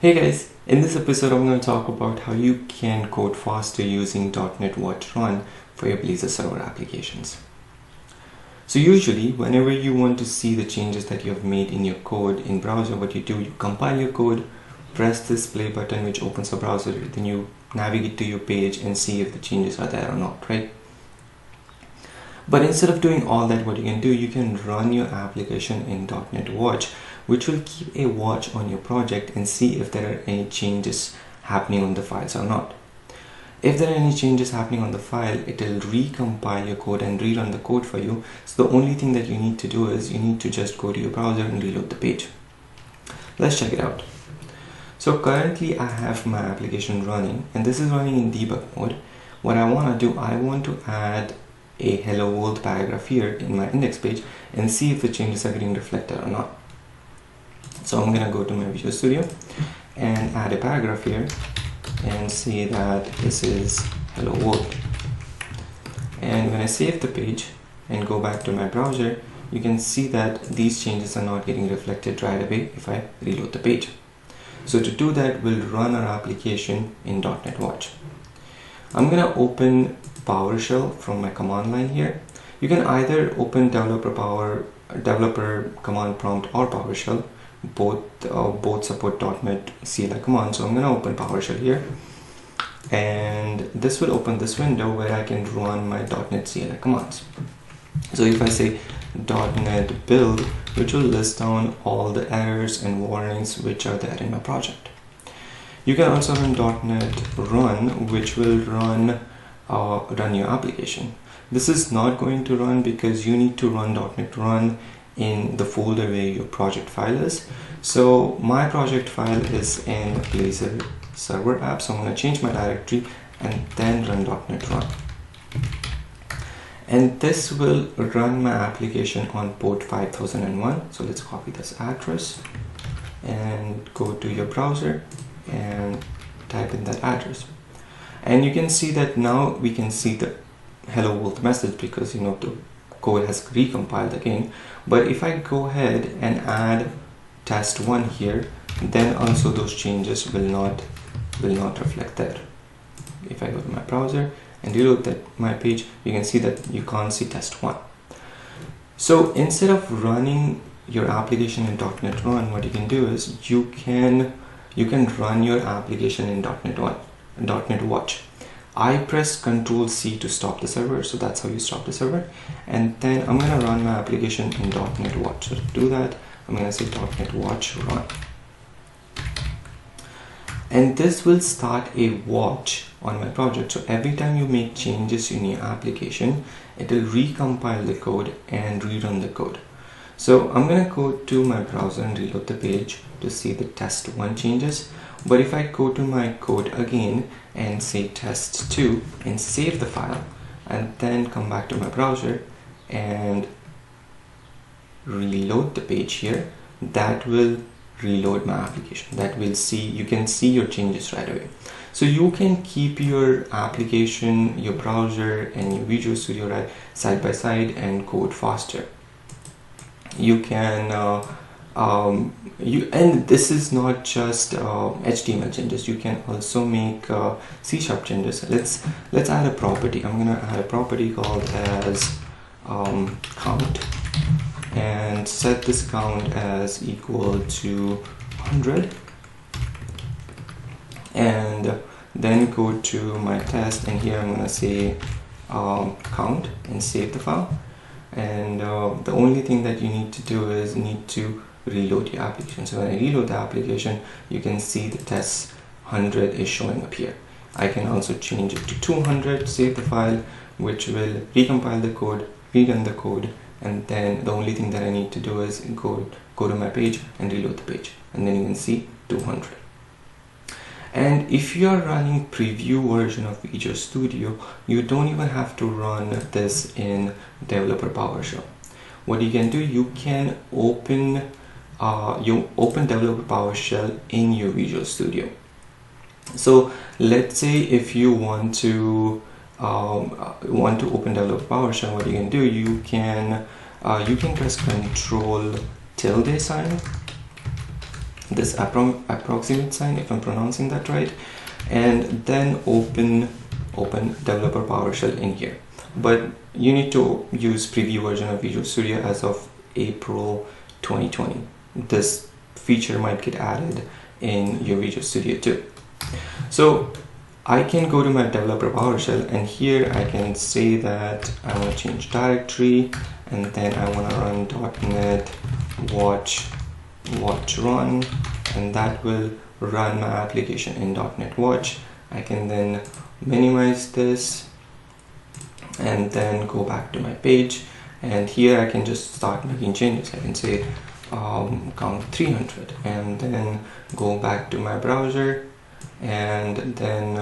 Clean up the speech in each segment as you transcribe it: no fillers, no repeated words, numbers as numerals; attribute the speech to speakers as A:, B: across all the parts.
A: Hey guys, in this episode I'm going to talk about how you can code faster using .NET Watch Run for your Blazor server applications. So usually whenever you want to see the changes that you have made in your code in browser, what you do, you compile your code, press this play button which opens a browser, then you navigate to your page and see if the changes are there or not, right? But instead of doing all that, what you can do, you can run your application in .NET Watch, which will keep a watch on your project and see if there are any changes happening on the files or not. If there are any changes happening on the file, it will recompile your code and rerun the code for you. So the only thing that you need to do is you need to just go to your browser and reload the page. Let's check it out. So currently I have my application running and this is running in debug mode. What I want to do, I want to add a hello world paragraph here in my index page and see if the changes are getting reflected or not. So I'm gonna go to my Visual Studio and add a paragraph here and say that this is hello world. And when I save the page and go back to my browser, you can see that these changes are not getting reflected right away if I reload the page. So to do that, we'll run our application in .NET Watch. I'm gonna open PowerShell from my command line here. You can either open developer command prompt or PowerShell. Both support .NET CLI commands. So I'm gonna open PowerShell here, and this will open this window where I can run my .NET CLI commands. So if I say .NET build, which will list down all the errors and warnings which are there in my project. You can also run .NET run, which will run your application. This is not going to run because you need to run .NET run in the folder where your project file is. So my project file is in Blazor server app, so I'm going to change my directory and then run .NET run. And this will run my application on port 5001. So let's copy this address and go to your browser and type in that address. And you can see that now we can see the hello world message because the code has recompiled again. But if I go ahead and add test1 here, then also those changes will not reflect there. If I go to my browser and reload my page, you can see that you can't see test1. So instead of running your application in .NET Run, what you can do is you can run your application in .NET Watch. I pressed Ctrl+C to stop the server, so that's how you stop the server. And then I'm going to run my application in .NET Watch. So to do that, I'm going to say .NET Watch run. And this will start a watch on my project. So every time you make changes in your application, it will recompile the code and rerun the code. So I'm going to go to my browser and reload the page to see the test1 changes. But if I go to my code again and say test2 and save the file and then come back to my browser and reload the page here, that will reload my application. That will you can see your changes right away. So you can keep your application, your browser and your Visual Studio right side by side and code faster. You can and this is not just HTML changes. You can also make C# changes. Let's add a property. I'm gonna add a property called as count and set this count as equal to 100, and then go to my test, and here I'm gonna say count and save the file. And the only thing that you need to do is reload your application. So when I reload the application, you can see the test 100 is showing up here. I can also change it to 200, save the file, which will recompile the code, rerun the code, and then the only thing that I need to do is go to my page and reload the page, and then you can see 200. And if you are running preview version of Visual Studio, you don't even have to run this in developer PowerShell. What you can do, you can open developer PowerShell in your Visual Studio. So let's say if you want to open developer PowerShell, what you can do, you can press Ctrl tilde sign this approximate sign, if I'm pronouncing that right, and then open developer PowerShell in here. But you need to use preview version of Visual Studio as of April 2020. This feature might get added in your Visual Studio too. So I can go to my developer PowerShell, and here I can say that I want to change directory, and then I want to run .NET watch run, and that will run my application in .NET Watch. I can then minimize this and then go back to my page, and here I can just start making changes. I can say count 300, and then go back to my browser, and then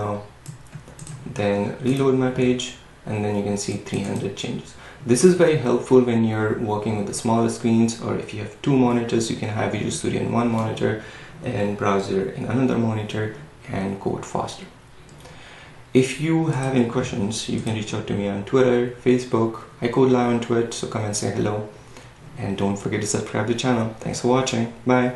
A: reload my page, and then you can see 300 changes. This is very helpful when you're working with the smaller screens, or if you have two monitors, you can have Visual Studio in one monitor and browser in another monitor and code faster. If you have any questions, you can reach out to me on Twitter, Facebook. I code live on Twitch, so come and say hello. And don't forget to subscribe to the channel. Thanks for watching. Bye.